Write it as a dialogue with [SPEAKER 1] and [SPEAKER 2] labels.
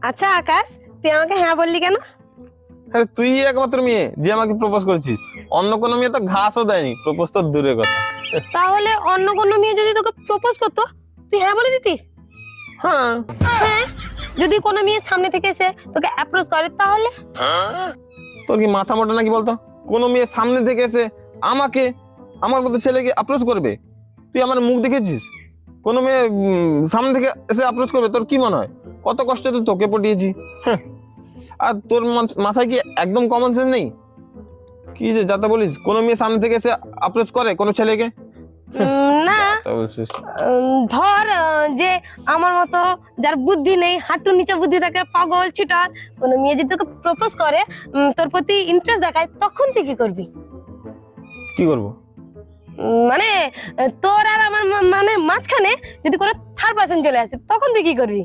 [SPEAKER 1] আচ্ছা আকাশ, তুই আমাকে হ্যাঁ বললি কেন?
[SPEAKER 2] আরে তুই একমাত্র মেয়ে যে আমাকে প্রপোজ করেছিস, অন্য কোনো মেয়ে তো ঘাসও দেয়নি, প্রপোজ তো দূরের কথা।
[SPEAKER 1] তাহলে অন্য কোনো মেয়ে যদি তোকে প্রপোজ করতো, তুই হ্যাঁ বলে দিতিস?
[SPEAKER 2] হ্যাঁ।
[SPEAKER 1] হ্যাঁ, যদি কোনো মেয়ে সামনে থেকে এসে তোকে অ্যাপ্রোচ করে তাহলে?
[SPEAKER 2] তোর কি মাথা মোটা নাকি বলতো? কোনো মেয়ে সামনে থেকে এসে আমাকে, আমার মতো ছেলেকে অ্যাপ্রোচ করবে? তুই আমার মুখ দেখেছিস? কোনো মেয়ে সামনে থেকে এসে অ্যাপ্রোচ করবে? তোর কি মনে হয় কত কষ্টে তো তোকে পটিয়েছি? হ্যাঁ। আর তোর মাথায় কি একদম কমন সেন্স নেই? কি যে যাতা বলিস, কোনো মেয়ে সামনে থেকে এসে অ্যাপ্রোচ করে কোনো ছেলেকে?
[SPEAKER 1] না,
[SPEAKER 2] তা বলছিস?
[SPEAKER 1] ধর যে আমার মতো যার বুদ্ধি নেই, হাঁটুর নিচে বুদ্ধি থাকে, পাগল চিটার, কোনো মেয়ে যদি তোকে প্রপোজ করে, তোর প্রতি ইন্টারেস্ট দেখায়, তখন তুই কি করবি?
[SPEAKER 2] কি করবো?
[SPEAKER 1] মানে তোর আর আমার মানে মাঝখানে যদি কোনো থার্ড পার্সন চলে আসে, তখন তুই কি করবি?